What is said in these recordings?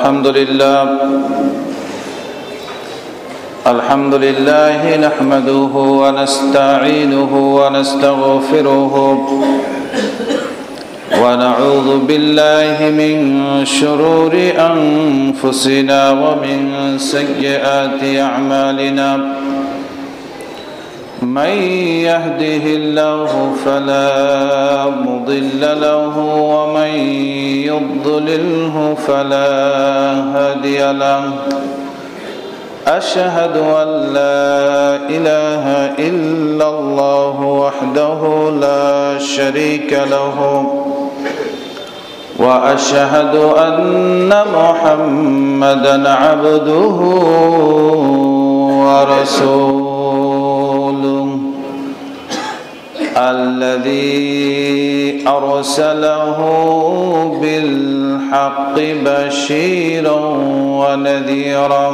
الحمد لله نحمده ونستعينه ونستغفره ونعوذ بالله من شرور أنفسنا ومن سيئات أعمالنا من يهده الله فلا مضل له ومن يضلله فلا هادي له أشهد أن لا إله إلا الله وحده لا شريك له وأشهد أن محمدًا عبده ورسوله الذي أرسله بالحق بشيرا ونذيرا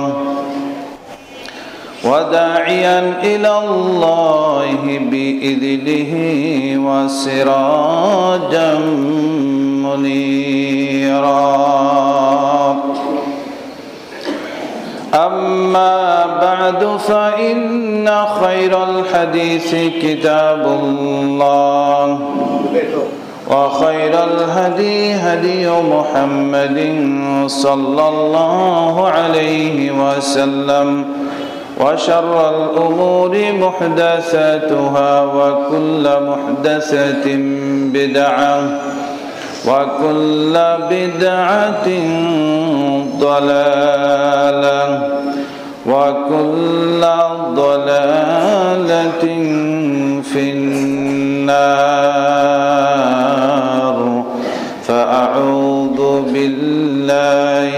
وداعيا إلى الله بإذنه وسراجا منيرا أما بعد فإن خير الحديث كتاب الله وخير الهدي هدي محمد صلى الله عليه وسلم وشر الأمور محدثاتها وكل محدثة بدعة وكل بدعة ضلالة وكل ضلالة في النار فأعوذ بالله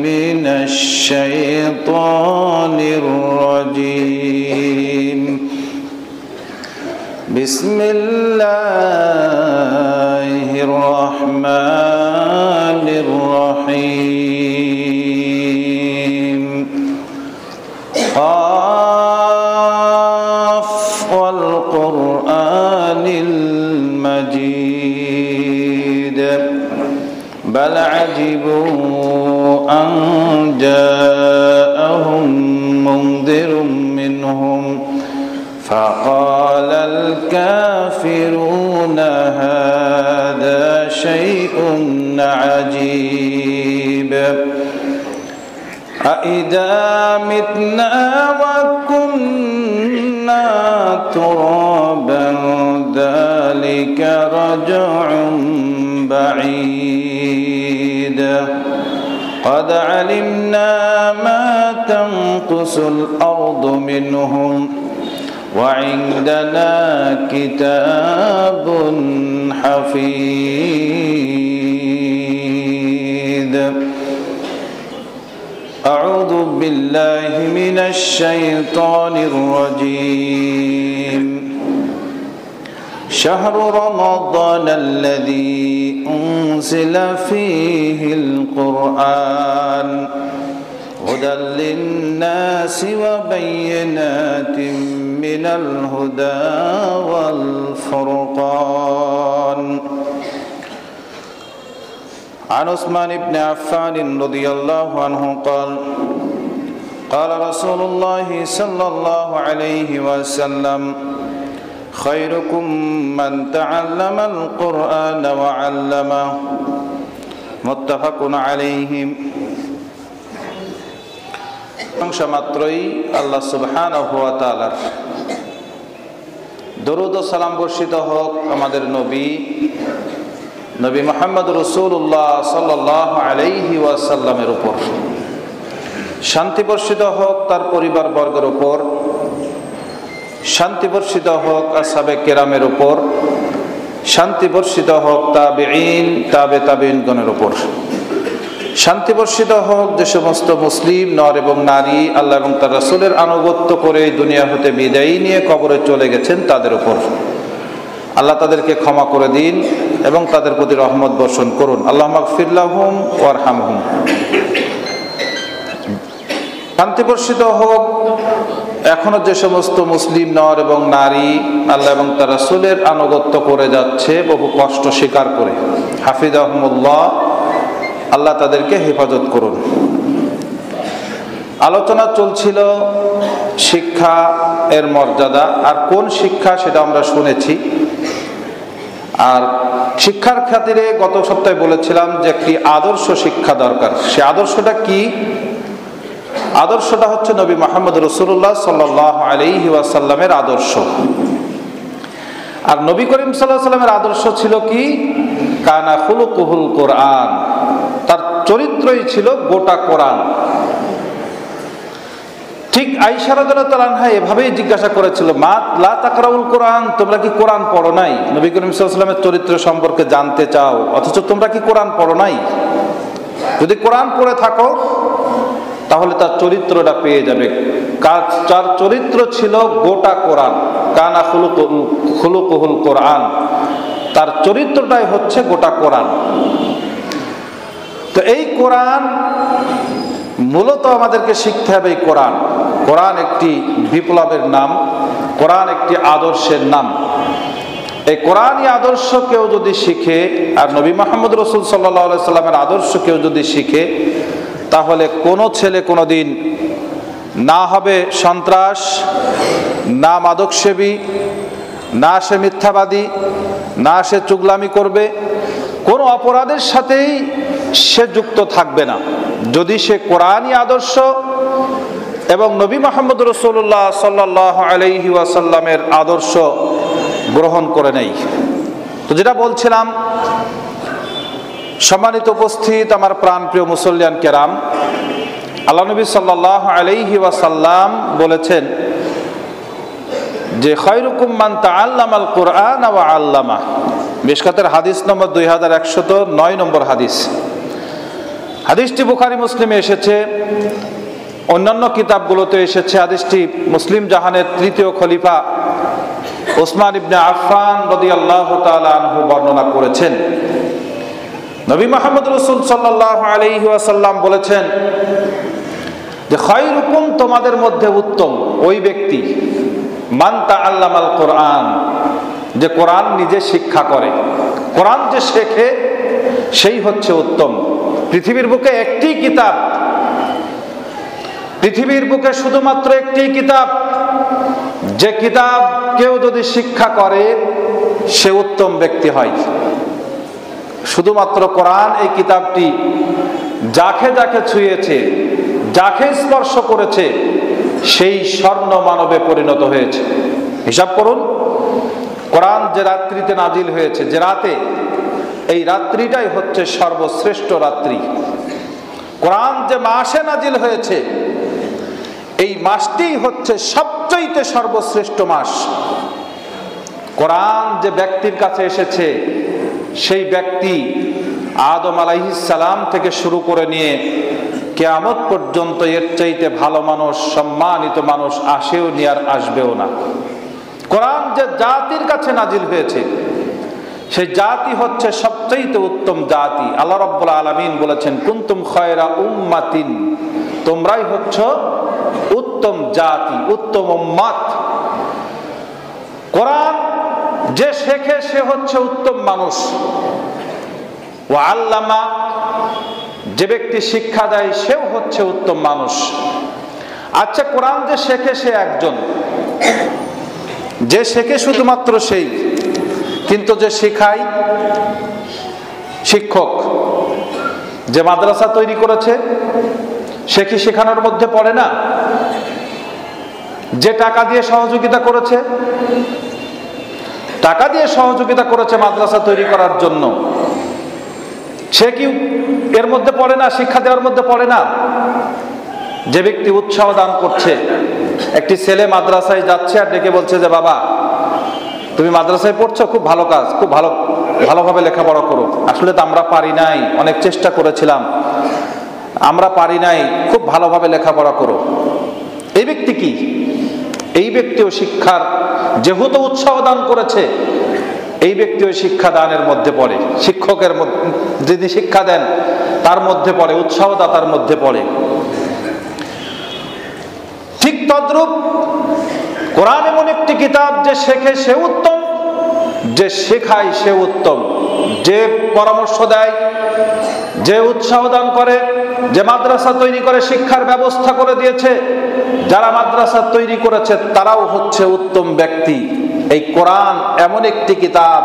من الشيطان الرجيم بسم الله الرحمن الرحيم قاف والقرآن المجيد بل عجبوا أن جاءهم منذر منهم فقال الكافرون هذا شيء عجيب أإذا متنا وكنا ترابا ذلك رجع بعيد قد علمنا ما تنقص الأرض منهم وعندنا كتاب حفيظ أعوذ بالله من الشيطان الرجيم شهر رمضان الذي أنزل فيه القرآن هدى للناس وبينات من الهدى والفرقان عن عثمان بن عفان رضي الله عنه قال قال رسول الله صلى الله عليه وسلم خيركم من تعلم القرآن وعلمه متفق عليه মাত্রই আল্লাহ সুবহানাহু ওয়া তাআলার দরুদ ও সালাম বর্ষিত হোক আমাদের নবী মুহাম্মদ রাসূলুল্লাহ সাল্লাল্লাহু আলাইহি ওয়াসাল্লামের উপর, শান্তি বর্ষিত হোক তার পরিবার বর্গের উপর, শান্তি বর্ষিত হোক আসহাবে কেরামের উপর, শান্তি বর্ষিত হোক তাবেঈন তাবেঈনগণের উপর, শান্তি বর্ষিত হোক যে সমস্ত মুসলিম নর এবং নারী আল্লাহ এবং তার রাসূলের আনুগত্য করে দুনিয়া হতে বিদায় নিয়ে কবরে চলে গেছেন তাদের উপর। আল্লাহ তাদেরকে ক্ষমা করে দিন এবং তাদের প্রতি রহমত বর্ষণ করুন। আল্লাহুম্মা গফির লাহুম ওয়ারহামহুম। শান্তি বর্ষিত হোক এখনো যে সমস্ত মুসলিম নর এবং নারী আল্লাহ এবং তার রাসূলের আনুগত্য করে যাচ্ছে বহু কষ্ট স্বীকার করে, হাফিজাহুমুল্লাহ, আল্লাহ তাদেরকে হেফাজত করুন। আলোচনা চলছিল শিক্ষা এর মর্যাদা, আর কোন শিক্ষা সেটা আমরা শুনেছি। আর শিক্ষার খাতিরে গত সপ্তাহে বলেছিলাম যে একটি আদর্শ শিক্ষা দরকার। সে আদর্শটা কি? আদর্শটা হচ্ছে নবী মুহাম্মদ রাসূলুল্লাহ সাল্লাল্লাহু আলাইহি ওয়াসাল্লামের আদর্শ। আর নবী করিম সাল্লাল্লাহু আলাইহি ওয়াসাল্লামের আদর্শ ছিল কি? কানা খুলুকুহুল কোরআন, তার চরিত্রই ছিল গোটা কোরআন। ঠিক আয়েশা রাদিয়াল্লাহু তাআলা আনহা এভাবেই জিজ্ঞাসা করেছিল, মা লা তাকরাউল কোরআন, তোমরা কি কোরআন পড়ো নাই? নবী করিম সাল্লাল্লাহু আলাইহি ওয়াসাল্লামের চরিত্র সম্পর্কে জানতে চাও, অথচ তোমরা কি কোরআন পড়ো নাই? যদি কোরআন পড়ে থাকো তাহলে তার চরিত্রটা পেয়ে যাবে। তার চরিত্র ছিল গোটা কোরআন। কানা খুলুকুহুল কোরআন, তার চরিত্রটাই হচ্ছে গোটা কোরআন। তো এই কোরআন মূলত আমাদেরকে শিখতে হবে। এই কোরআন, কোরআন একটি বিপ্লবের নাম, কোরআন একটি আদর্শের নাম। এই কোরআনই আদর্শ কেউ যদি শিখে, আর নবী মুহাম্মদ রাসূল সাল্লাল্লাহু আলাইহি সাল্লামের আদর্শ কেউ যদি শিখে, তাহলে কোনো ছেলে কোনোদিন না হবে সন্ত্রাস, না মাদকসেবী, না সে মিথ্যাবাদী, না সে চুগলামি করবে, কোনো অপরাধের সাথেই সে যুক্ত থাকবে না, যদি সে কোরআনই আদর্শ এবং নবী মুহাম্মদ রাসূলুল্লাহ সাল্লাল্লাহু আলাইহি ওয়াসাল্লামের আদর্শ গ্রহণ করে নেই। তো যেটা বলছিলাম, সম্মানিত উপস্থিত আমার প্রাণপ্রিয় মুসল্লিয়ান কেরাম, আল্লাহ নবী সাল্লাল্লাহু আলাইহি ওয়াসাল্লাম বলেছেন যে খায়রুকুম মান তাআল্লামাল কুরআন ওয়া আল্লামা। মিশকাতের হাদিস নম্বর 2109 নম্বর হাদিস। হাদিসটি বুখারী মুসলিমে এসেছে, অন্যান্য কিতাবগুলোতে এসেছে। হাদিসটি মুসলিম জাহানের তৃতীয় খলিফা ওসমান ইবনে আফফান রাদিয়াল্লাহু তাআলা আনহু বর্ণনা করেছেন। নবী মুহাম্মদ রাসূল সাল্লাল্লাহু আলাইহি ওয়াসাল্লাম বলেছেন যে খায়রুকুম, তোমাদের মধ্যে উত্তম ওই ব্যক্তি, মান তাআল্লামাল কোরআন, যে কোরআন নিজে শিক্ষা করে, কোরআন যে শেখে, সেই হচ্ছে উত্তম। পৃথিবীর বুকে একটি কিতাব, পৃথিবীর বুকে শুধুমাত্র একটি কিতাব, যে কিতাব কেউ যদি শিক্ষা করে সে উত্তম ব্যক্তি হয়। শুধুমাত্র কোরআন, এই কিতাবটি যাকে যাকে ছুঁয়েছে, যাকে স্পর্শ করেছে, সেই স্বর্ণ মানবে পরিণত হয়েছে। হিসাব করুন, কোরআন যে রাত্রিতে নাজিল হয়েছে, যে রাতে, এই রাত্রিটাই হচ্ছে সর্বশ্রেষ্ঠ রাত্রি। কোরআন যে মাসে নাজিল হয়েছে, এই মাসটিই হচ্ছে সবচেয়ে সর্বশ্রেষ্ঠ মাস। কোরআন যে ব্যক্তির কাছে এসেছে, সেই ব্যক্তি আদম আলাইহিস সালাম থেকে শুরু করে নিয়ে কিয়ামত পর্যন্ত এর চাইতে ভালো মানুষ, সম্মানিত মানুষ আসেও নি, আর আসবেও না। কোরআন যে জাতির কাছে নাজিল হয়েছে, সেই জাতি হচ্ছে সবচেয়ে উত্তম জাতি। আল্লাহ রাব্বুল আলামিন বলেছেন, কুনতুম খায়রা উম্মাতিন, তোমরাই হচ্ছ উত্তম জাতি, উত্তম উম্মত। কোরআন যে শেখে সে হচ্ছে উত্তম মানুষ। ওয়া আল্লামা, যে ব্যক্তি শিক্ষা দেয় সেও হচ্ছে উত্তম মানুষ। আচ্ছা, কোরআন যে শেখে সে একজন, যে শেখে শুধুমাত্র সেই, কিন্তু যে শেখায় শিক্ষক, যে মাদ্রাসা তৈরি করেছে সে কি শেখানোর মধ্যে পড়ে না? যে টাকা দিয়ে সহযোগিতা করেছে, টাকা দিয়ে সহযোগিতা করেছে মাদ্রাসা তৈরি করার জন্য, সে কি এর মধ্যে পড়ে না? শিক্ষা দেওয়ার মধ্যে পড়ে না? যে ব্যক্তি উৎসাহ দান করছে, একটি ছেলে মাদ্রাসায় যাচ্ছে আর ডেকে বলছে যে বাবা তুমি মাদ্রাসায় পড়ছো, খুব ভালো কাজ, খুব ভালোভাবে লেখাপড়া করো। আসলে তো আমরা পারি নাই, অনেক চেষ্টা করেছিলাম, আমরা পারি নাই, খুব ভালোভাবে লেখাপড়া করো। এই ব্যক্তি কি? এই ব্যক্তিও শিক্ষার যেহেতু উৎসাহ দান করেছে, এই ব্যক্তিও শিক্ষা দানের মধ্যে পড়ে। শিক্ষকের যিনি শিক্ষা দেন তার মধ্যে পড়ে, উৎসাহদাতার মধ্যে পড়ে। ঠিক তদ্রূপ কোরআন এমন একটি কিতাব, যে শেখে সে উত্তম, যে শেখায় সে উত্তম, যে পরামর্শ দেয়, যে উৎসাহ দান করে, যে মাদ্রাসা তৈরি করে শিক্ষার ব্যবস্থা করে দিয়েছে, যারা মাদ্রাসা তৈরি করেছে তারাও হচ্ছে উত্তম ব্যক্তি। এই কোরআন এমন একটি কিতাব,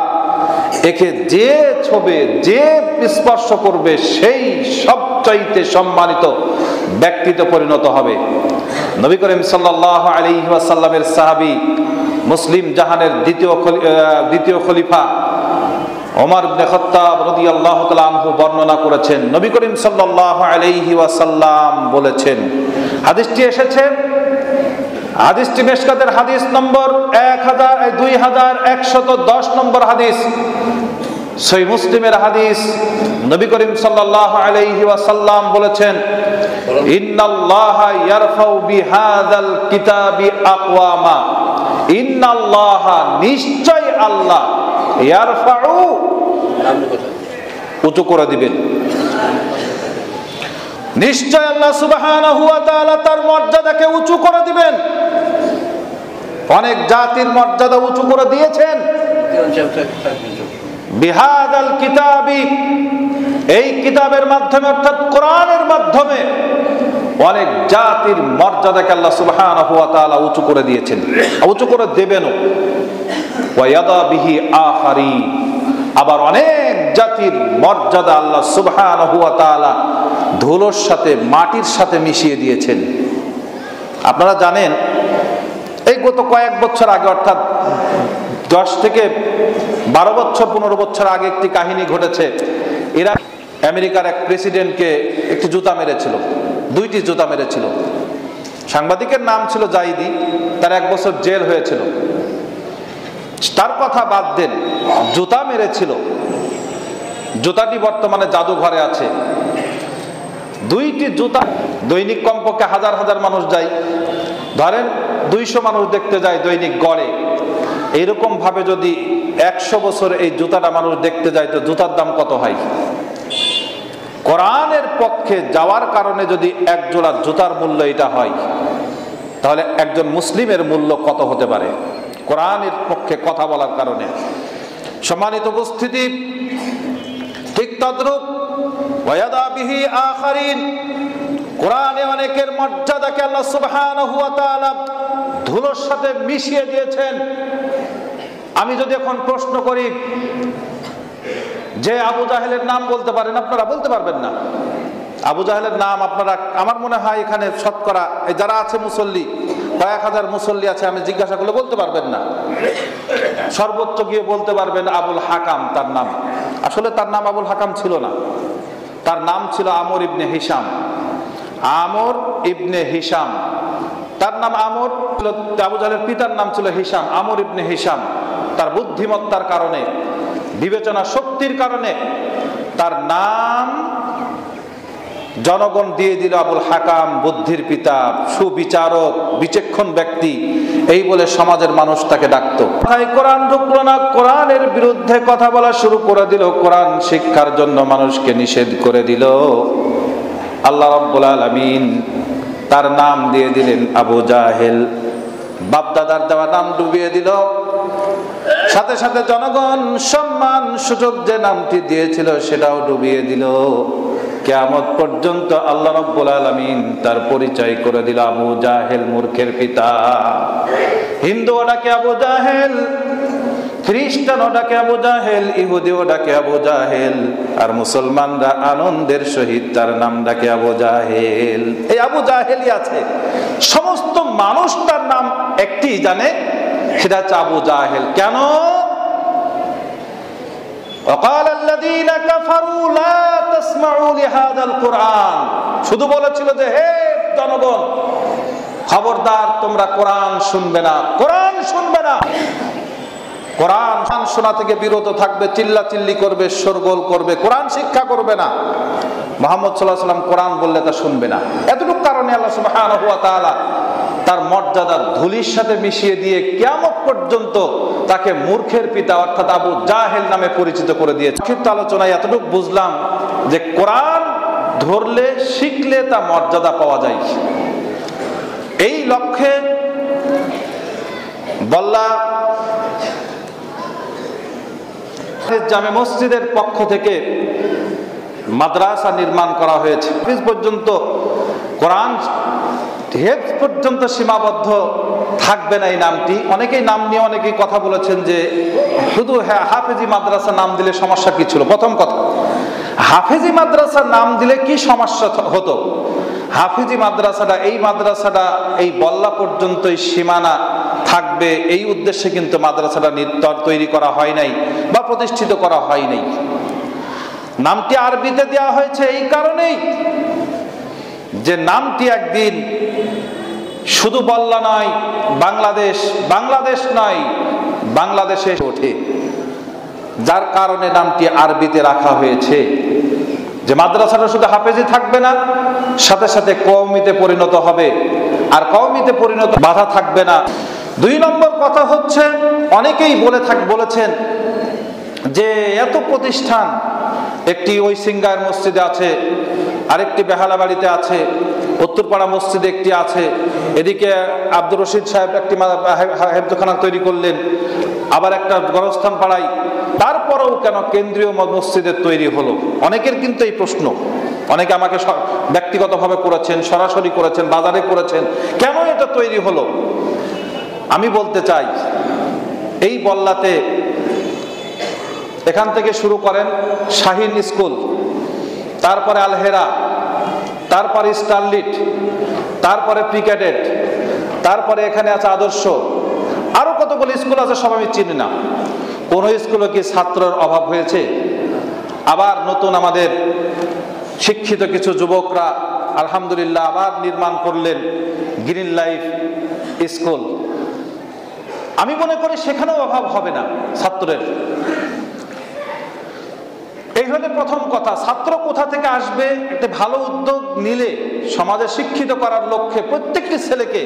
একে যে ছবে, যে স্পর্শ করবে সেই সবচাইতে সম্মানিত ব্যক্তিতে পরিণত হবে। নবী করিম সাল্লাল্লাহু আলাইহি ওয়াসাল্লামের সাহাবী, মুসলিম জাহানের দ্বিতীয় খলিফা ওমর ইবনে খাত্তাব রাদিয়াল্লাহু তাআলা আনহু বর্ণনা করেছেন, নবী করিম সাল্লাল্লাহু আলাইহি ওয়াসাল্লাম বলেছেন, হাদিসটি এসেছে, হাদিসটি মিশকাতের হাদিস নম্বর 2110 নম্বর হাদিস, সহিহ মুসলিমের হাদিস। নবী করিম সাল্লাল্লাহু আলাইহি ওয়াসাল্লাম বলেছেন, ইন্নাল্লাহা ইয়ারফাউ বিহাযাল কিতাবি আকওয়ামা, ইন্নাল্লাহা নিশ্চয় আল্লাহ, ইয়ারফাউ উঁচু করে দিবেন, নিশ্চয় আল্লাহ সুবহানাহু ওয়া তাআলা তার মর্যাদাকে উঁচু করে দিবেন। অনেক জাতির মর্যাদা উঁচু করে দিয়েছেন। বিহাদাল কিতাবি, এই কিতাবের মাধ্যমে অর্থাৎ কোরআনের মাধ্যমে অনেক জাতির মর্যাদাকে আল্লাহ সুবহানাহু ওয়া তাআলা উঁচু করে দিয়েছেন, উঁচু করে দেবেনও। ওয়া ইয়াদা বিহি আখারি, আবার অনেক জাতির মর্যাদা আল্লাহ সুবহানাহু ওয়া তাআলা ধুলোর সাথে, মাটির সাথে মিশিয়ে দিয়েছেন। আপনারা জানেন, এই গত কয়েক বছর আগে, অর্থাৎ 10 থেকে 12 বছর 15 বছর আগে একটি কাহিনী ঘটেছে। এরা আমেরিকার এক প্রেসিডেন্টকে একটি জুতা মেরেছিল, 2টি জুতা মেরেছিল। সাংবাদিকের নাম ছিল জাইদি, তার 1 বছর জেল হয়েছিল। তার কথা বাদ দেন, জুতা মেরেছিল। জুতাটি বর্তমানে জাদুঘরে আছে। 2টি জুতা, দৈনিক কমপক্ষে হাজার হাজার মানুষ যায়, ধরেন 200 মানুষ দেখতে যায় দৈনিক গড়ে। এইরকম ভাবে যদি 100 বছর এই জুতাটা মানুষ দেখতে যায়, তো জুতার দাম কত হয়? কোরআনের পক্ষে যাওয়ার কারণে যদি এক জোড়া জুতার মূল্য এটা হয়, তাহলে একজন মুসলিমের মূল্য কত হতে পারে কোরআনের পক্ষে কথা বলার কারণে। সম্মানিত উপস্থিতি, ঠিক তদ্রূপ ওয়ায়াদা বিহি আখারিন, কোরআনে অনেকের মর্যাদাকে আল্লাহ সুবহানাহু ওয়া তাআলা ধুলোর সাথে মিশিয়ে দিয়েছেন। আমি যদি এখন প্রশ্ন করি যে আবু জাহেলের নাম বলতে পারেন, আপনারা বলতে পারবেন না। আবু জাহেলের নাম আপনারা, আমার মনে হয় এখানে শতকরা যারা আছে মুসল্লি, কয়েক হাজার মুসল্লি আছে, আমি জিজ্ঞাসা করলে বলতে পারবেন না। সর্বোচ্চ গিয়ে বলতে পারবেন আবুল হাকাম তার নাম। আসলে তার নাম আবুল হাকাম ছিল না, তার নাম ছিল আমর ইবনে হিশাম। আমর ইবনে হিশাম, তার নাম আমর। আবু জাহেলের পিতার নাম ছিল হিশাম, আমর ইবনে হিশাম। তার বুদ্ধিমত্তার কারণে, বিবেচনা শক্তির কারণে তার নাম জনগণ দিয়ে দিল আবুল হাকাম, বুদ্ধির পিতা, সুবিচারক, বিচক্ষণ ব্যক্তি, এই বলে সমাজের মানুষ তাকে ডাকতো। কোরআন ঢুকলো না, কোরআনের বিরুদ্ধে কথা বলা শুরু করে দিল, কোরআন শিক্ষার জন্য মানুষকে নিষেধ করে দিল। আল্লাহ রাব্বুল আলামিন তার নাম দিয়ে দিলেন আবু জাহেল। বাপদাদার দেওয়া নাম ডুবিয়ে দিল। সাথে সাথে জনগণ সম্মান সুযোগ যে নামটি দিয়েছিল সেটাও ডুবিয়ে দিল। কিয়ামত পর্যন্ত আল্লাহ রাব্বুল আলামিন তার পরিচয় করে দিল আবু জাহেল, মূর্খের পিতা। হিন্দু ডাকে আবু জাহেল, খ্রিস্টান ডাকে আবু জাহেল, ইহুদিও ডাকে আবু জাহেল, আর মুসলমানরা আনন্দের সহিত তার নাম ডাকে আবু জাহেল। এই আবু জাহেলই আছে, সমস্ত মানুষ তার নাম একটি জানে, সেটা হচ্ছে আবু জাহেল। কেন? وقال الذين كفروا لا تسمعوا لهذا القرآن, শুধু বলেছিল যে হে জনগণ, খবরদার তোমরা কোরআন শুনবে না, কোরআন শুনবে না। কোরআন শোনা থেকে বিরত থাকবে, চিল্লাচিল্লি করবে, শোরগোল করবে, কোরআন শিক্ষা করবে না। মুহাম্মদ সাল্লাল্লাহু আলাইহি ওয়াসাল্লাম কোরআন বললে তা শুনবে না। এতটুকু কারণে আল্লাহ সুবহানাহু ওয়া তাআলা তার মর্যাদা ধুলির সাথে মিশিয়ে দিয়ে কিয়ামত পর্যন্ত তাকে মূর্খের পিতা অর্থাৎ আবু জাহেল নামে পরিচিত করে দিয়েছে। সংক্ষিপ্ত আলোচনায় এতটুকু বুঝলাম যে কোরআন ধরলে, শিখলে তা মর্যাদা পাওয়া যায়। এই লক্ষ্যে বল্লা জামে মসজিদের পক্ষ থেকে মাদ্রাসা নির্মাণ করা হয়েছে। হাফিজ পর্যন্ত, কোরআন হেফজ পর্যন্ত সীমাবদ্ধ থাকবে না এই নামটি। অনেকেই নাম নিয়ে অনেকেই কথা বলেছেন যে শুধু হাফেজি মাদ্রাসা নাম দিলে সমস্যা কি ছিল। প্রথম কথা, হাফেজি মাদ্রাসা নাম দিলে কি সমস্যা হতো? হাফেজি মাদ্রাসাটা, এই মাদ্রাসাটা এই বল্লা পর্যন্তই সীমানা থাকবে এই উদ্দেশ্যে কিন্তু মাদ্রাসাটা তৈরি করা হয় নাই বা প্রতিষ্ঠিত করা হয় নাই। নামটি আরবিতে দেওয়া হয়েছে এই কারণেই যে নামটি একদিন শুধু বল্লা নয়, বাংলাদেশ নয়, বাংলাদেশে ওঠে, যার কারণে নামটি আরবিতে রাখা হয়েছে। যে মাদ্রাসাটা শুধু হাফেজি থাকবে না, সাথে সাথে কওমিতে পরিণত হবে, আর কওমিতে পরিণত বাধা থাকবে না। 2 নম্বর কথা হচ্ছে, অনেকেই বলেছেন যে এত প্রতিষ্ঠান, একটি ওই সিঙ্গার মসজিদে আছে, আরেকটি বেহালাবাড়িতে আছে, উত্তরপাড়া মসজিদে একটি আছে, এদিকে আব্দুর রশিদ সাহেব একটি হেফজখানা তৈরি করলেন, আবার একটা গরস্থান পাড়ায়, তারপরেও কেন কেন্দ্রীয় মসজিদে তৈরি হলো? অনেকের কিন্তু এই প্রশ্ন, অনেকে আমাকে ব্যক্তিগতভাবে করেছেন, সরাসরি করেছেন, বাজারে করেছেন, কেন এটা তৈরি হলো? আমি বলতে চাই, এই বল্লাতে এখান থেকে শুরু করেন শাহিন স্কুল, তারপরে আলহেরা, তারপরে স্টারলিট, তারপরে প্রিক্যাডেট, তারপরে এখানে আছে আদর্শ, আরো কতগুলো স্কুল আছে সব আমি চিনি না। কোন স্কুলে কি ছাত্রের অভাব হয়েছে? আবার নতুন আমাদের শিক্ষিত কিছু যুবকরা আলহামদুলিল্লাহ আবার নির্মাণ করলেন গ্রিন লাইফ স্কুল। আমি মনে করি সেখানেও অভাব হবে না ছাত্রের। এই হলে প্রথম কথা, ছাত্র কোথা থেকে আসবে? একটা ভালো উদ্যোগ নিলে সমাজে শিক্ষিত করার লক্ষ্যে, প্রত্যেকটি ছেলেকে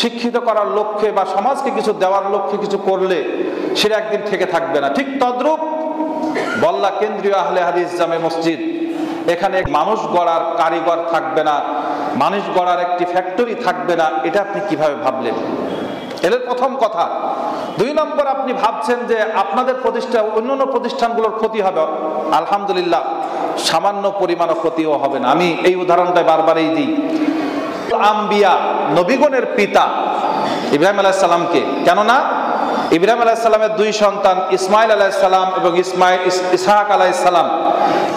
শিক্ষিত করার লক্ষ্যে বা সমাজকে কিছু দেওয়ার লক্ষ্যে কিছু করলে সেটা একদিন থেকে থাকবে না। ঠিক তদ্রূপ বল্লা কেন্দ্রীয় আহলে হাদিস জামে মসজিদ, এখানে মানুষ গড়ার কারিগর থাকবে না, মানুষ গড়ার একটি ফ্যাক্টরি থাকবে না, এটা আপনি কিভাবে ভাবলেন? এর প্রথম কথা। 2 নম্বর, আপনি ভাবছেন যে আপনাদের প্রতিষ্ঠান অন্যান্য প্রতিষ্ঠানগুলোর ক্ষতি হবে। আলহামদুলিল্লাহ সামান্য পরিমাণও ক্ষতিও হবে না। আমি এই উদাহরণটা বারবারই দিই। আম্বিয়া, নবীগণের পিতা ইব্রাহিম আলাইহিস সালামকে, কেননা ইব্রাহিম আলাইহিস সালামের 2 সন্তান ইসমাইল আলাইহিস সালাম এবং ইসহাক আলাইহিস সালাম।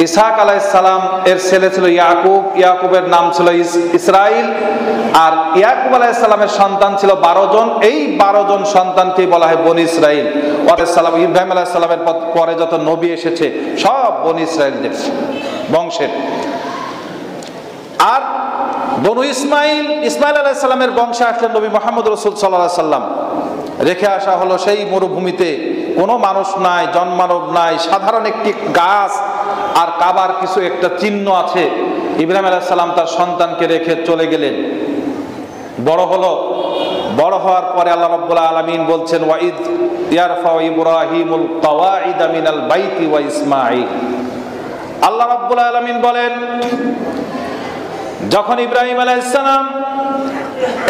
ইসহাক আলাইহিস সালাম এর ছেলে ছিল ইয়াকুব, ইয়াকুবের নাম ছিল ইসরাইল, আর ইয়াকুব আলাইহিস সালামের সন্তান ছিল 12 জন। এই 12 জন সন্তানকে বলা হয় বনি ইসরাইল। ইব্রাহিম আলাইহিস সালামের পরে যত নবী এসেছে সব বনি ইসরাইলদের বংশের। আর বনু ইসমাইল আলাইহিস সালামের বংশে আসলেন নবী মুহাম্মদ রাসূল সাল্লাল্লাহু আলাইহি সাল্লাম। রেখে আসা হলো সেই মরুভূমিতে, কোনো মানুষ নাই, জন্মানব নাই, সাধারণ একটি গাছ আর কাবার কিছু একটা চিহ্ন আছে। ইব্রাহিম আলাইহিস সালাম তার সন্তানকে রেখে চলে গেলেন। বড় হলো, বড় হওয়ার পরে আল্লাহ রাব্বুল আলামিন বলছেন, ওয়াইদ ইয়ারফাউ ইব্রাহিমুল কাওয়াইদা মিনাল বাইতি ওয়া ইসমাঈল। আল্লাহ রাব্বুল আলামিন বলেন, যখন ইব্রাহিম আলাইহিস সালাম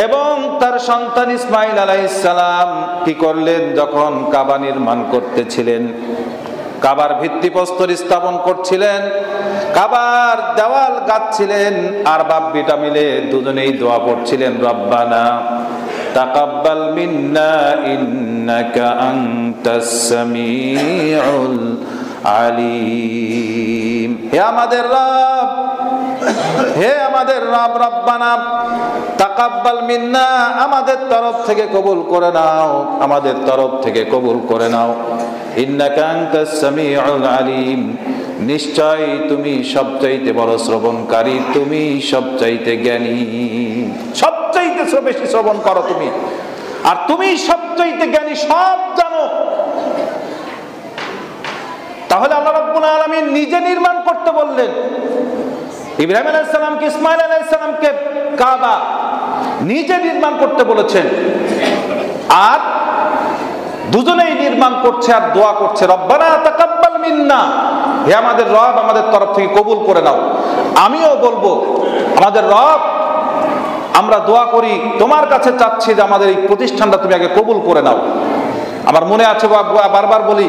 এবং তার সন্তান ইসমাইল আলাইহিস সালাম কি করলেন, যখন কাবা নির্মাণ করতেছিলেন, কাবার ভিত্তিপ্রস্তর স্থাপন করছিলেন, কাবার দেওয়াল গাঁথছিলেন, আর বাপ বেটা মিলে দুজনেই দোয়া পড়ছিলেন, রব্বানা তাকাব্বাল মিন্না ইন্নাকা আনতাস সামিউল আলিম। হে আমাদের রব, হে আমাদের রব, রব্বানা তাকাব্বাল মিন্না, আমাদের তরফ থেকে কবুল করে নাও, আমাদের তরফ থেকে কবুল করে নাও। ইন্নাকা আনতাস সামিউল আলিম, নিশ্চয় তুমি সবচাইতে বড় শ্রবণকারী, তুমি সবচাইতে জ্ঞানী, সবচাইতে বেশি শ্রবণ করো তুমি, আর তুমি সবচাইতে জ্ঞানী, সব জানো। তাহলে আল্লাহ রাব্বুল আলামিন নিজে নির্মাণ করতে বললেন। ইব্রাহিম আলাইহিস সালামকে, ইসমাইল আলাইহিস সালামকে কাবা নিজে নির্মাণ করতে বলেছেন, আর দুজনেই নির্মাণ করছে আর দোয়া করছে, রব্বানা তাকাব্বাল মিন্না, হে আমাদের রব, আমাদের তরফ থেকে কবুল করে নাও। আমিও বলবো, আমাদের রব, আমরা দোয়া করি, তোমার কাছে চাচ্ছি যে আমাদের এই প্রতিষ্ঠানটা তুমি আগে কবুল করে নাও। আমার মনে আছে, বারবার বলি,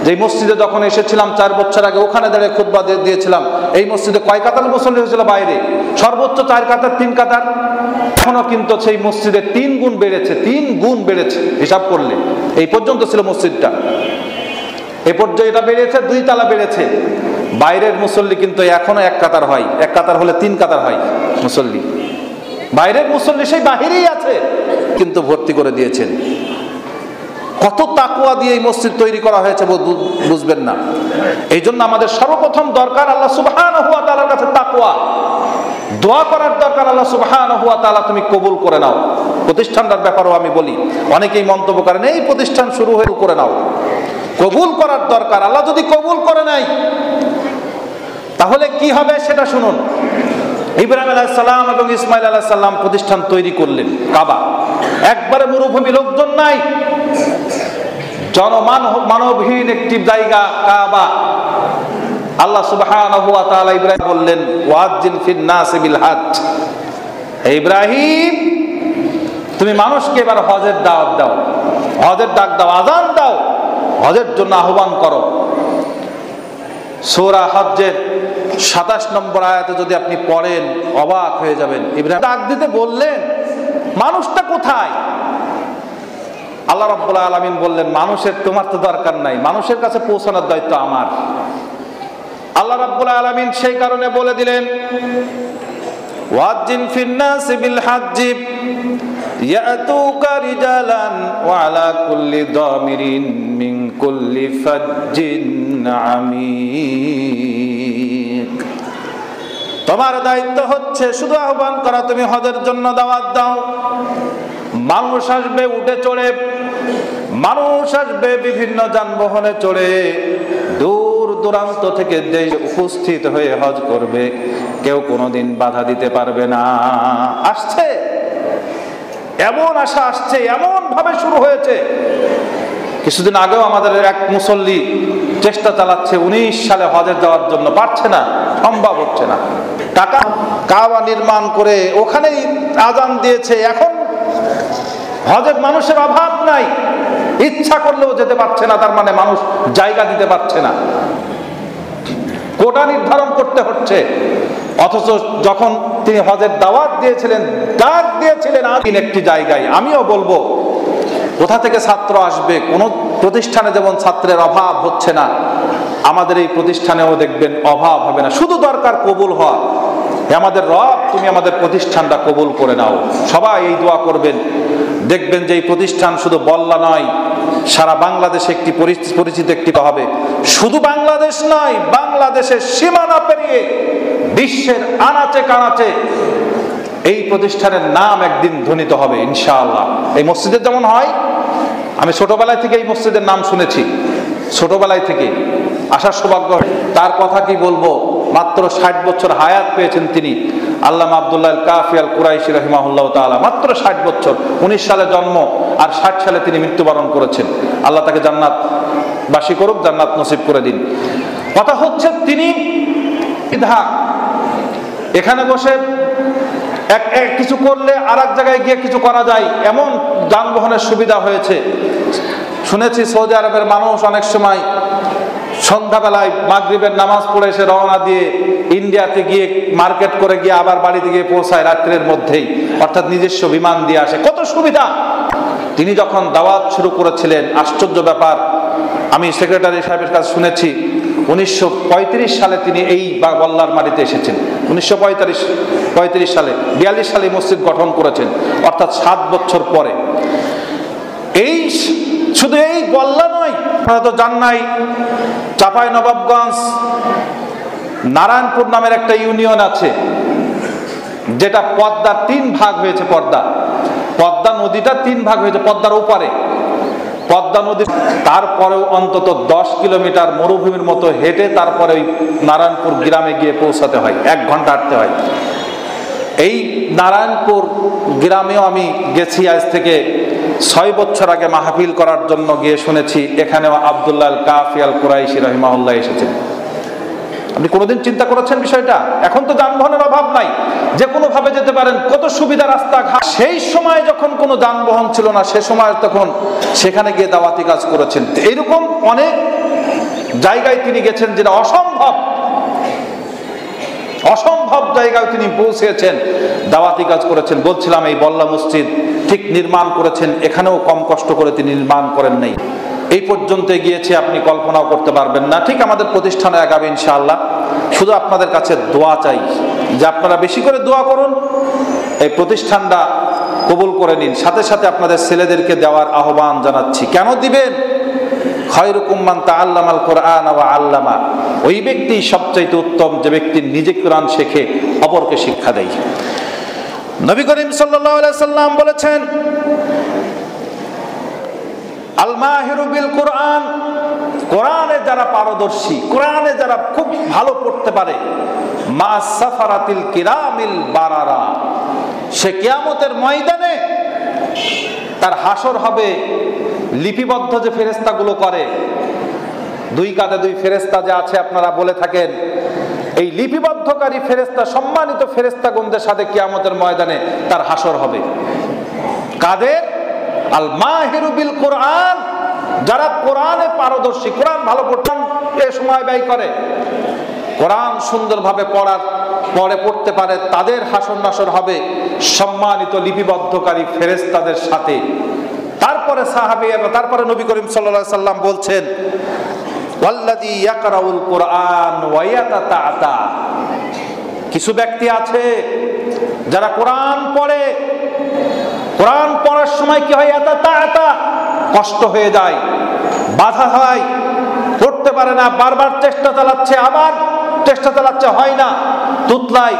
যে মসজিদে যখন এসেছিলাম 4 বছর আগে, ওখানে দাঁড়িয়ে খুতবা দিয়েছিলাম। এই মসজিদে কয় কাতার মুসল্লি হয়েছিল? বাইরে সর্বোচ্চ 4 কাতার, 3 কাতার। এখনো কিন্তু সেই মসজিদে 3 গুণ বেড়েছে, 3 গুণ বেড়েছে হিসাব করলে। এই পর্যন্ত ছিল মসজিদটা, এ পর্যন্ত এটা বেড়েছে, 2 তালা বেড়েছে। বাইরের মুসল্লি কিন্তু এখনো 1 কাতার হয়, 1 কাতার হলে 3 কাতার হয় মুসল্লি। বাইরের মুসল্লি সেই বাহিরেই আছে, কিন্তু ভর্তি করে দিয়েছেন। কত তাকওয়া দিয়ে এই মসজিদ তৈরি করা হয়েছে বুঝবেন না। এই জন্য আমাদের সর্বপ্রথম দরকার আল্লাহ সুবহানাহু ওয়া তাআলার কাছে তাকওয়া। দোয়া করার দরকার, আল্লাহ সুবহানাহু ওয়া তাআলা তুমি কবুল করে নাও। প্রতিষ্ঠানটার ব্যাপারেও আমি বলি, অনেকেই মন্তব্য করেন এই প্রতিষ্ঠান শুরু হয়ে করে নাও। কবুল করার দরকার। আল্লাহ যদি কবুল করে নাই তাহলে কি হবে সেটা শুনুন। ইব্রাহিম আলাইহিস সালাম এবং ইসমাইল আলাইহিস সালাম প্রতিষ্ঠান তৈরি করলেন, কাবা। একবারে মরুভূমি, লোকজন নাই, মানবহীন একটি জায়গা কাবা। আল্লাহ সুবহানাহু ওয়া তাআলা ইব্রাহিম বললেন, ওয়াজ্জিন ফিন নাস বিল হজ। ইব্রাহিম, তুমি মানুষকে এবার হজের দাওয়াত দাও, হজের ডাক দাও, আযান দাও, হজের জন্য আহ্বান করো। সূরা হজ্জের 27 নম্বর আয়াতে যদি আপনি পড়েন অবাক হয়ে যাবেন। ইব্রাহিম ডাক দিতে বললেন, মানুষটা কোথায়? আল্লাহ রাব্বুল আলামিন বললেন, মানুষের তোমার তো দরকার নাই, মানুষের কাছে পৌঁছানোর দায়িত্ব আমার। আল্লাহ রাব্বুল আলামিন সেই কারণে বলে দিলেন, ওয়াজ্জিন ফিন নাস বিল হজ্জি ইয়াতুকা রিজালান ওয়া আলা কুল্লি দামিরিন মিন কুল্লি ফাজ্জিন আমিক। তোমার দায়িত্ব হচ্ছে শুধু আহ্বান করা, তুমি হজের জন্য দাওয়াত দাও। মানুষ আসবে উঠে চড়ে, মানুষ আসবে বিভিন্ন যানবাহনে চড়ে, দূর দূরান্ত থেকে দেশ উপস্থিত হয়ে হজ করবে, কেউ কোনোদিন বাধা দিতে পারবে না। আসছে, এমন আশা আসছে, এমন ভাবে শুরু হয়েছে। কিছুদিন আগেও আমাদের এক মুসল্লি চেষ্টা চালাচ্ছে 19 সালে হজে যাওয়ার জন্য, পারছে না, সম্ভব হচ্ছে না। টাকা কাবা নির্মাণ করে ওখানেই আযান দিয়েছে, এখন হজের মানুষের অভাব নাই, ইচ্ছা করলেও যেতে পারছে না। তার মানে মানুষ জায়গা দিতে পারছে না, কোটা নির্ধারণ করতে হচ্ছে। অথচ যখন তিনি হজের দাওয়াত দিয়েছিলেন, ডাক দিয়েছিলেন একটি জায়গায়, আমিও বলবো কোথা থেকে ছাত্র আসবে, কোন প্রতিষ্ঠানে যেমন ছাত্রের অভাব হচ্ছে না, আমাদের এই প্রতিষ্ঠানেও দেখবেন অভাব হবে না। শুধু দরকার কবুল হওয়া। আমাদের রব, তুমি আমাদের প্রতিষ্ঠানটা কবুল করে নাও। সবাই এই দোয়া করবেন, দেখবেন যে এই প্রতিষ্ঠান শুধু বল্লা নয়, সারা বাংলাদেশে একটি পরিচিত একটি হবে। শুধু বাংলাদেশ নয়, বাংলাদেশের সীমানা পেরিয়ে বিশ্বের আনাচে কানাচে এই প্রতিষ্ঠানের নাম একদিন ধ্বনিত হবে ইনশাআল্লাহ। এই মসজিদের যেমন হয়, আমি ছোটবেলায় থেকে এই মসজিদের নাম শুনেছি, ছোটবেলায় থেকে আসার সৌভাগ্য। তার কথা কি বলবো, মাত্র 60 বছর হায়াত পেয়েছেন তিনি, আল্লামা আব্দুল্লাহ আল কাফি আল কুরাইশি রাহিমাহুল্লাহ তাআলা। মাত্র 60 বছর, 19 সালে জন্ম, আর 60 সালে তিনি মৃত্যুবরণ করেছেন। আল্লাহ তাকে জান্নাত বাসী করুক, জান্নাত নসিব করে দিন। কথা হচ্ছে তিনি এখানে বসে এক কিছু করলে আর এক জায়গায় গিয়ে কিছু করা যায়, এমন যানবাহনের সুবিধা হয়েছে। শুনেছি সৌদি আরবের মানুষ অনেক সময় সন্ধ্যাবেলায় মাগরিবের নামাজ পড়ে এসে রওনা দিয়ে ইন্ডিয়াতে গিয়ে মার্কেট করে গিয়ে আবার বাড়িতে গিয়ে পৌঁছায় রাত্রের মধ্যেই, অর্থাৎ নিজস্ব বিমান দিয়ে আসে। কত সুবিধা! তিনি যখন দাওয়াত শুরু করেছিলেন, আশ্চর্য ব্যাপার, আমি সেক্রেটারি সাহেবের কাছে শুনেছি 1935 সালে তিনি এই বল্লার মাটিতে এসেছেন। 1935 সালে, 42 সালে মসজিদ গঠন করেছেন, অর্থাৎ 7 বছর পরে। এই শুধু এই বল্লা নয়, হয়তো জান্নাই চাঁপাইনবাবগঞ্জ নারায়ণপুর নামের একটা ইউনিয়ন আছে, যেটা পদ্মার 3 ভাগ হয়েছে। পদ্মা নদীটা 3 ভাগ হয়েছে পদ্মার ওপারে, পদ্মা নদী। তারপরেও অন্তত 10 কিলোমিটার মরুভূমির মতো হেঁটে তারপরে ওই নারায়ণপুর গ্রামে গিয়ে পৌঁছাতে হয়, 1 ঘন্টা হাঁটতে হয়। এই নারায়ণপুর গ্রামেও আমি গেছি আজ থেকে 6 বছর আগে মাহফিল করার জন্য গিয়ে শুনেছি এখানেও আব্দুল্লাহ আল কাফি আল কুরাইশি রাহিমাহুল্লাহ এসেছেন। আপনি কোনোদিন চিন্তা করেছেন বিষয়টা? এখন তো যানবাহনের অভাব নাই, যে কোনো ভাবে যেতে পারেন, কত সুবিধা রাস্তাঘাট। সেই সময় যখন কোনো যানবাহন ছিল না, সে সময় তখন সেখানে গিয়ে দাওয়াতি কাজ করেছেন। এইরকম অনেক জায়গায় তিনি গেছেন যেটা অসম্ভব, অসম্ভব জায়গায় তিনি পৌঁছেছেন, দাওয়াতি কাজ করেছেন। বলছিলাম এই বল্লা মসজিদ ঠিক নির্মাণ করেছেন, এখানেও কম কষ্ট করে তিনি নির্মাণ করেন নাই। এই পর্যন্ত গিয়েছে আপনি কল্পনাও করতে পারবেন না। ঠিক আমাদের প্রতিষ্ঠানে আগামী ইনশাআল্লাহ। শুধু আপনাদের কাছে দোয়া চাই যে আপনারা বেশি করে দোয়া করুন, এই প্রতিষ্ঠানটা কবুল করে নিন। সাথে সাথে আপনাদের ছেলেদেরকে দেওয়ার আহ্বান জানাচ্ছি। কেন দিবেন? খায়রুকুম মান তাআল্লামাল কুরআন ওয়া আল্লামা, ওই ব্যক্তি সবচাইতে উত্তম যে ব্যক্তি নিজে কোরআন শেখে অপরকে শিক্ষা দেয়। নবী করিম সাল্লাল্লাহু আলাইহি সাল্লাম বলেছেন, আল মাহিরু বিল কুরআন, কোরআনে যারা পারদর্শী, কোরআনে যারা খুব ভালো পড়তে পারে, মা সাফারাতিল কিরামিল বারারা, সে কিয়ামতের ময়দানে তার হাসর হবে লিপিবদ্ধ যে ফেরেশতাগুলো করে, দুই কাঁধে দুই ফেরেশতা যে আছে আপনারা বলে থাকেন, এই লিপিবদ্ধকারী ফেরেশতা, সম্মানিত ফেরেশতাগণদের সাথে কিয়ামতের ময়দানে তার হাসর হবে। কাদের? আল মাহিরু বিল কুরআন, যারা কোরআনে পারদর্শী, কোরআন ভালো পড়তে সময় ব্যয় করে, কোরআন সুন্দরভাবে পড়তে পারে, তাদের হাসর নাসর হবে সম্মানিত লিপিবদ্ধকারী ফেরেশতাদের সাথে। তারপরে সাহাবীরা, তারপরে নবী করিম সাল্লাল্লাহু আলাইহি সাল্লাম বলছেন, ওয়াল্লাযী ইয়াকরাউল কুরআন ওয়া ইয়াতাতাআতা, কিছু ব্যক্তি আছে যারা কোরআন পড়ে, কোরআন পড়ার সময় কি হয়? ইয়াতাতাআতা, কষ্ট হয়ে যায়, বাধা হয়, পড়তে পারে না, বারবার চেষ্টা চালাচ্ছে, আবার চেষ্টা চালাচ্ছে, হয় না, তুতলাই,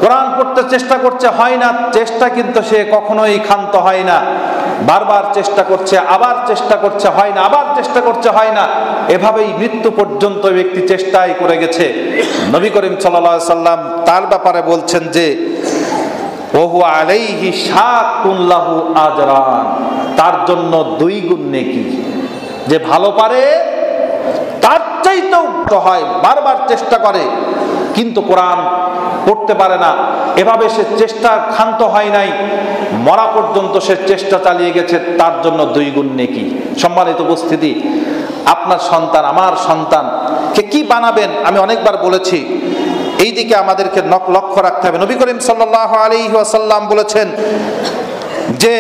কোরআন পড়তে চেষ্টা করছে, হয় না, চেষ্টা কিন্তু সে কখনোই ক্ষান্ত হয় না, বারবার চেষ্টা করছে, আবার চেষ্টা করছে, হয় না, আবার চেষ্টা করছে, হয় না, এভাবেই মৃত্যু পর্যন্ত ব্যক্তি চেষ্টাই করে গেছে। নবী করিম সাল্লাল্লাহু আলাইহি সাল্লাম তার ব্যাপারে বলছেন যে ওহু আলাইহি শাকুন লাহু আজরান, তার জন্য 2 গুণ নেকি। যে ভালো পারে তার চাইতেও হয়, বারবার চেষ্টা করে কিন্তু কোরআন পড়তে পারে না, এভাবে সে চেষ্টা ক্ষান্ত হয় নাই, মরা পর্যন্ত সে চেষ্টা চালিয়ে গেছে, তার জন্য 2 গুণ নেকি। সম্মানিত উপস্থিতি, আপনার সন্তান, আমার সন্তানকে কি বানাবেন? আমি অনেকবার বলেছি, এই দিকে আমাদেরকে লক্ষ্য রাখতে হবে। নবী করিম সাল্লাল্লাহু আলাইহি ওয়াসাল্লাম বলেছেন যে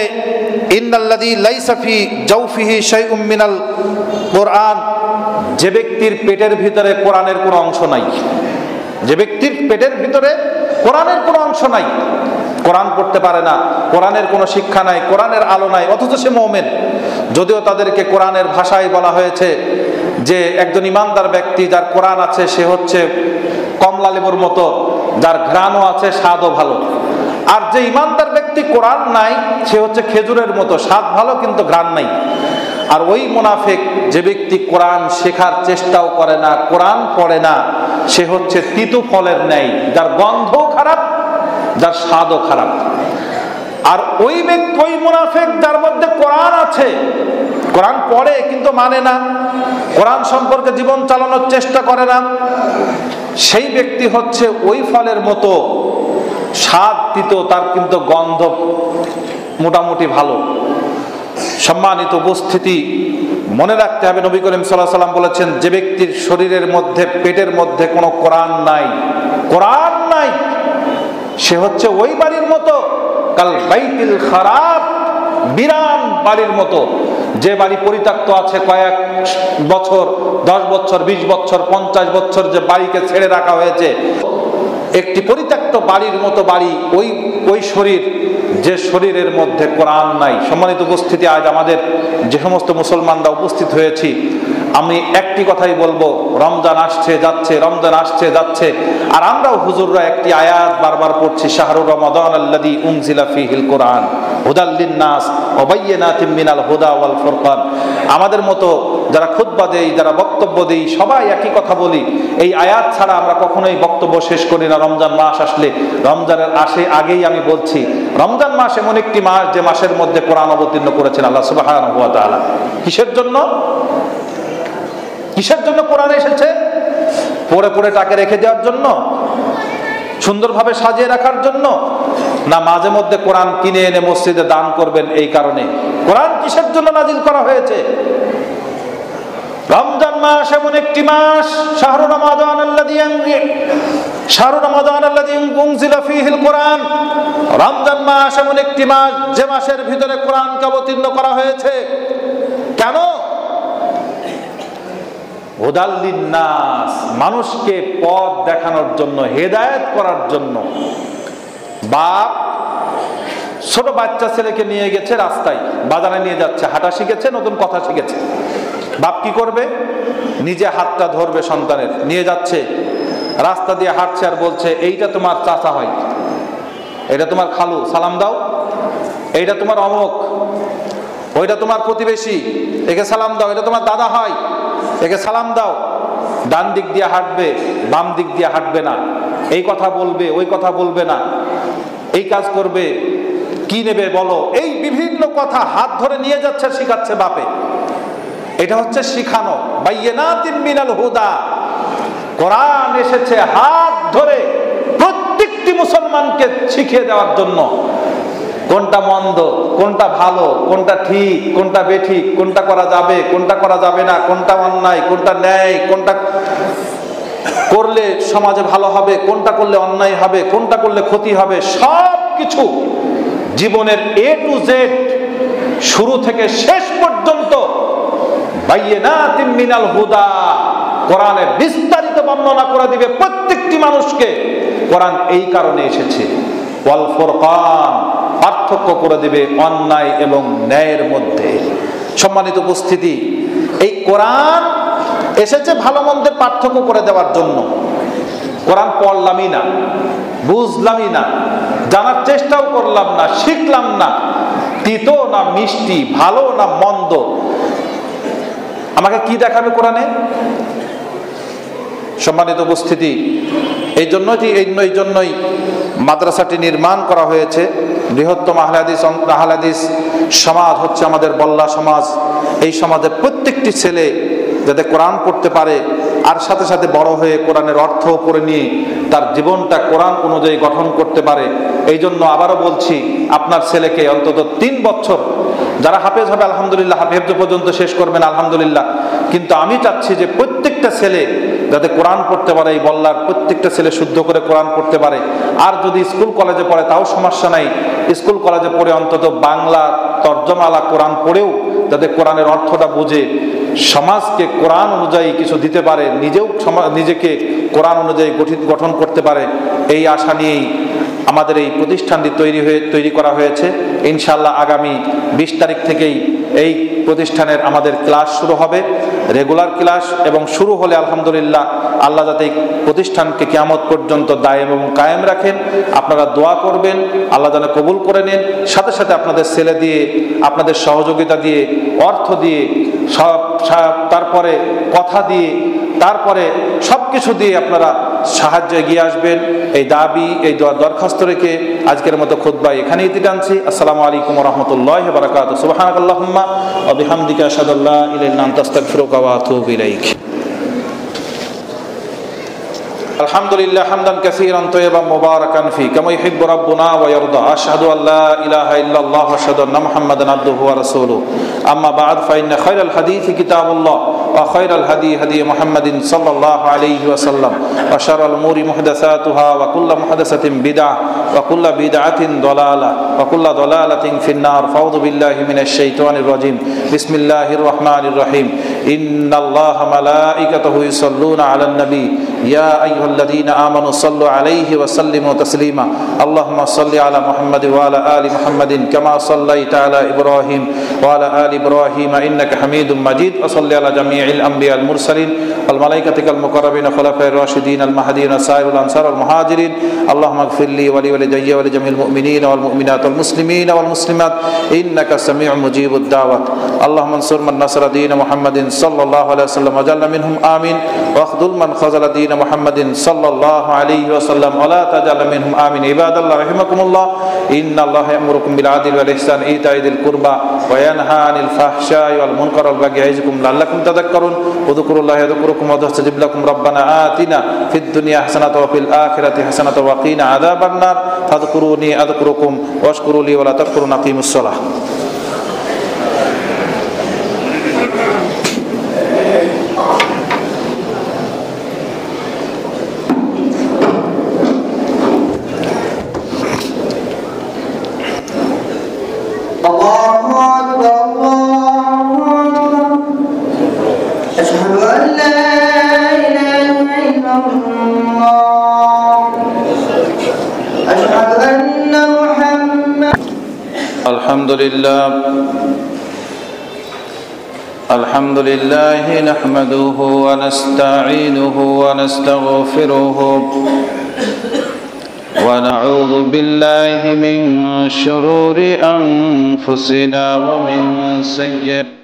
ইন্নাল্লাযী লাইসা ফি জাওফিহি শাইউম মিনাল কুরআন, যে ব্যক্তির পেটের ভিতরে কোরআনের কোনো অংশ নাই, যে ব্যক্তির পেটের ভিতরে কোরআনের কোনো অংশ নাই, কোরআন পড়তে পারে না, কোরআনের কোনো শিক্ষা নাই, কোরআনের আলো নাই, অথচ সে মুমিন। যদিও তাদেরকে কোরআনের ভাষায় বলা হয়েছে যে একজন ইমানদার ব্যক্তি যার কোরআন আছে সে হচ্ছে কমলা লেবুর মতো, যার ঘ্রাণও আছে, স্বাদও ভালো। আর যে ইমানদার ব্যক্তি কোরআন নাই সে হচ্ছে খেজুরের মতো, স্বাদ ভালো কিন্তু ঘ্রাণ নাই। আর ওই মুনাফিক যে ব্যক্তি কোরআন শেখার চেষ্টাও করে না, কোরআন পড়ে না, সে হচ্ছে তিতো ফলের ন্যায়, যার গন্ধও খারাপ, যার স্বাদও খারাপ। আর ওই ব্যক্তি, ওই মুনাফিক যার মধ্যে কোরআন আছে, কোরআন পড়ে কিন্তু মানে না, কোরআন সম্পর্কে জীবন চালানোর চেষ্টা করে না, সেই ব্যক্তি হচ্ছে ওই ফলের মতো, স্বাদ তিতো, তার কিন্তু গন্ধ মোটামুটি ভালো। সম্মানিত উপস্থিতি, মনে রাখতে হবে নবী করিম সাল্লাল্লাহু আলাইহি ওয়াসাল্লাম বলেছেন যে ব্যক্তির শরীরের মধ্যে, পেটের মধ্যে কোনো কোরআন নাই, কোরআন নাই, সে হচ্ছে ওই বাড়ির মতো, কাল বাইতিল খারাব, বিরান বাড়ির মতো, যে বাড়ি পরিত্যক্ত আছে, কয়েক বছর, 10 বছর, 20 বছর, 50 বছর যে বাড়িকে ছেড়ে রাখা হয়েছে, একটি পরিত্যক্ত বাড়ির মতো বাড়ি, ওই শরীর, যে শরীরের মধ্যে কোরআন নাই। সম্মানিত উপস্থিতি, আজ আমাদের যে সমস্ত মুসলমানরা উপস্থিত হয়েছি, আমি একটি কথাই বলবো, রমজান আসছে যাচ্ছে, রমজান আসছে যাচ্ছে, আর আমরাও হুজুররা একটি আয়াত বারবার পড়ছি, শাহরুর রমাদান আল্লাযী উনজিলা ফীহিল কুরআন হুদাল লিন্নাস ওয়া বাইয়িনাতিম মিনাল হুদা ওয়াল ফুরকান। আমাদের মতো যারা খুতবা দেই, যারা বক্তব্য দেই, সবাই একই কথা বলি, এই আয়াত ছাড়া আমরা কখনোই বক্তব্য শেষ করি না। রমজান মাস আসলে, রমজানের আগেই আমি বলছি, রমজান মাস এমন একটি মাস যে মাসের মধ্যে কোরআন অবতীর্ণ করেছেন আল্লাহ সুবহানাহু ওয়া তাআলা। কিসের জন্য? কিসের জন্য কোরআন এসেছে? পড়ে পড়ে টাকে রেখে দেওয়ার জন্য, সুন্দরভাবে সাজিয়ে রাখার জন্য, না মাঝে মধ্যে কোরআন কিনে এনে মসজিদে দান করবেন এই কারণে? কোরআন কিসের জন্য নাজিল করা হয়েছে? রমজান মাস এমন একটি মাস, শাহরু রমাদান আল্লাযী উনজিলা ফীহিল কুরআন, রমজান মাস এমন একটি মাস যে মাসের ভিতরে কোরআনকে অবতীর্ণ করা হয়েছে। কেন? হুদাল লিন্নাস, মানুষকে পথ দেখানোর জন্য, হেদায়েত করার জন্য। বাপ ছোট বাচ্চা ছেলেকে নিয়ে গেছে রাস্তায়, বাজারে নিয়ে যাচ্ছে, হাঁটা শিখেছে, নতুন কথা শিখেছে। বাপ কি করবে? নিজে হাতটা ধরবে সন্তানের, নিয়ে যাচ্ছে, রাস্তা দিয়ে হাঁটছে আর বলছে, এইটা তোমার চাচা হয়, এটা তোমার খালু, সালাম দাও। এইটা তোমার অমুক, ওইটা তোমার প্রতিবেশী, একে সালাম দাও। এটা তোমার দাদা হয়, একে সালাম দাও। ডান দিক দিয়ে হাঁটবে, বাম দিক দিয়ে হাঁটবে না। এই কথা বলবে, ওই কথা বলবে না। এই কাজ করবে, কি নেবে বলো, এই বিভিন্ন কথা হাত ধরে নিয়ে যাচ্ছে, শিখাচ্ছে বাপে। এটা হচ্ছে শিখানো। বাইয়িনাতিন মিনাল হুদা, কোরআন এসেছে হাত ধরে প্রত্যেকটি মুসলমানকে শিখিয়ে দেওয়ার জন্য। কোনটা মন্দ, কোনটা ভালো, কোনটা ঠিক, কোনটা বেঠিক, কোনটা করা যাবে, কোনটা করা যাবে না, কোনটা অন্যায়, কোনটা ন্যায়, কোনটা করলে সমাজে ভালো হবে, কোনটা করলে অন্যায় হবে, কোনটা করলে ক্ষতি হবে, সব কিছু জীবনের A to Z, শুরু থেকে শেষ পর্যন্ত বাইয়িনাতিন মিনাল হুদা, কোরআনে বিস্তারিত বর্ণনা করে দিবে প্রত্যেকটি মানুষকে। কোরআন এই কারণে এসেছে, ওয়াল ফুরকান, পার্থক্য করে দিবে অন্যায় এবং ন্যায়ের মধ্যে। সম্মানিত উপস্থিতি, এই কোরআন এসেছে ভালো মন্দের পার্থক্য করে দেওয়ার জন্য। কোরআন পড়লামই না, বুঝলামই না, জানার চেষ্টাও করলাম না, শিখলাম না, তিতো না মিষ্টি, ভালো না মন্দ, আমাকে কি দেখাবে কোরআনে? সম্মানিত উপস্থিতি, এই জন্যই মাদ্রাসাটি নির্মাণ করা হয়েছে। বৃহত্তম আহলে হাদিস সমাজ হচ্ছে আমাদের বল্লা সমাজ। এই সমাজের প্রত্যেকটি ছেলে যাতে কোরআন পড়তে পারে, আর সাথে সাথে বড় হয়ে কোরআনের অর্থ পড়ে নিয়ে তার জীবনটা কোরআন অনুযায়ী গঠন করতে পারে। এই জন্য আবারও বলছি, আপনার ছেলেকে অন্তত 3 বছর, যারা হাফেজ হবে আলহামদুলিল্লাহ, হাফেজ পর্যন্ত শেষ করবেন আলহামদুলিল্লাহ, কিন্তু আমি চাচ্ছি যে প্রত্যেকটা ছেলে যাতে কোরআন পড়তে পারে, এই বল্লার প্রত্যেকটা ছেলে শুদ্ধ করে কোরআন পড়তে পারে। আর যদি স্কুল কলেজে পড়ে তাও সমস্যা নাই, স্কুল কলেজে পড়ে অন্তত বাংলা তর্জমালা কোরআন পড়েও যাতে কোরআনের অর্থটা বুঝে, সমাজকে কোরআন অনুযায়ী কিছু দিতে পারে, নিজেকে কোরআন অনুযায়ী গঠন করতে পারে, এই আশা নিয়েই আমাদের এই প্রতিষ্ঠানটি তৈরি করা হয়েছে। ইনশাআল্লাহ আগামী 20 তারিখ থেকেই এই প্রতিষ্ঠানের আমাদের ক্লাস শুরু হবে, রেগুলার ক্লাস। এবং শুরু হলে আলহামদুলিল্লাহ আল্লাহ যাতে এই প্রতিষ্ঠানকে কিয়ামত পর্যন্ত দায়েম এবং কায়েম রাখেন। আপনারা দোয়া করবেন, আল্লাহ যেন কবুল করে নেন। সাথে সাথে আপনাদের ছেলে দিয়ে, আপনাদের সহযোগিতা দিয়ে, অর্থ দিয়ে, তারপরে কথা দিয়ে, তারপরে সবকিছু দিয়ে আপনারা সাহায্যে এগিয়ে আসবেন। এই দাবি, এই দরখাস্ত রেখে আজকের মতো খুতবা এখানেই টানছি। আসসালামু আলাইকুম ওয়া রাহমাতুল্লাহি ওয়া বারাকাতুহু। সুবহানাকাল্লাহুম্মা ওয়া বিহামদিকা আশহাদু আল্লা ইলাহা ইল্লা আনতা আস্তাগফিরুকা ওয়া আতুবু ইলাইক। আলহামদুলিল্লাহ হামদান কাসীরান তাইয়িবান মুবারাকান ফি কামা ইউহিব্বু রাব্বুনা ওয়া ইয়ারদা। আশহাদু আল্লা ইলাহা ইল্লাল্লাহ ওয়া আশহাদু আন্না মুহাম্মাদান আবদুহু ওয়া রাসূলুহু। আম্মা বা'দ, ফাইন্না খায়রাল হাদীসি কিতাবুল্লাহ ওয়া খায়রাল হাদী হাদী মুহাম্মাদিন সাল্লাল্লাহু আলাইহি ওয়া সাল্লাম ওয়া শাররাল উমুরি মুহদাসাতুহা ওয়া কুল্লু মুহদাসাতিন বিদআহ ওয়া কুল্লু বিদআতিন দালালাহ ওয়া কুল্লু দালালাতিন ফিন-নার। ফাউযু বিল্লাহি মিনাশ শাইতানির রাজীম। বিসমিল্লাহির রাহমানির রহিম। ইন্নাল্লাহা মালাইকাতাহু ইউসাল্লুনা আলান নবী ইয়া আইয়ুহাল্লাযীনা আমানু সাল্লু আলাইহি ওয়া সাল্লিমু তাসলিমা। আল্লাহুম্মা সাল্লি আলা মুহাম্মাদ ওয়া আলা আলি মুহাম্মাদিন কামা সাল্লাইতা আলা ইব্রাহিম ওয়া আলা আলি ইব্রাহিম ইন্নাকা হামিদুম মাজিদ। ওয়া সাল্লি আলা জামিইল আমবিয়াল মুরসালিন ওয়াল মালাইকাতিল মুকাররাবিন খুলাফায়ে রাশিদিন আল মাহদিয়িন সাইরুল আনসার ওয়াল মুহাজিরিন। আল্লাহুম্মা ইগফিরলি ওয়া লিওয়ালিদাইয়া ওয়া লিজামিল মুমিনিনা ওয়াল মুমিনাত ওয়াল মুসলিমিনা ওয়াল মুসলিমাত ইন্নাকা সামিউম মুজিবুদ দাওয়াত। আল্লাহুম্মা আনসুর মান নাসারা দীন মুহাম্মাদিন সাল্লাল্লাহু আলাইহি ওয়াসাল্লাম ওয়া জাআলনা মিনহুম আমিন ওয়া আখযুল মান খাযালা দীন মুহাম্মাদিন সাল্লাল্লাহু আলাইহি ওয়াসাল্লাম ওয়া লা তাজাল মিনহুম আমিন। ইবাদাল্লাহ রাহিমাকুমুল্লাহ, ইন্নাল্লাহা ইয়া'মুরুকুম বিল আদলি ওয়াল ইহসান ওয়া ইতা'i যিল কুরবা ওয়া ইয়ানহা আনিল ফাহশাই ওয়াল মুনকার ওয়াল বাগই ইয়া'iযুকুম লাআল্লাকুম তাযাক্কারুন। উযকুরুল্লাহা ইয়াযকুরুকুম ওয়া ইস্তাজিব লাকুম। রাব্বানা আতিনা ফিদ দুনিয়া হাসানাতাও ওয়া ফিল আখিরাতি হাসানাতাও ওয়া কিনা আযাবান নার। ফাযকুরুনি আযকুরুকুম ওয়াশকুরু লি ওয়া লা তাকফুরুন। আকিমুস সালাহ। أشهد أن لا إله إلا الله أشهد أن محمد الحمد لله نحمده ونستعينه ونستغفره ونعوذ بالله من شرور أنفسنا ومن سيئات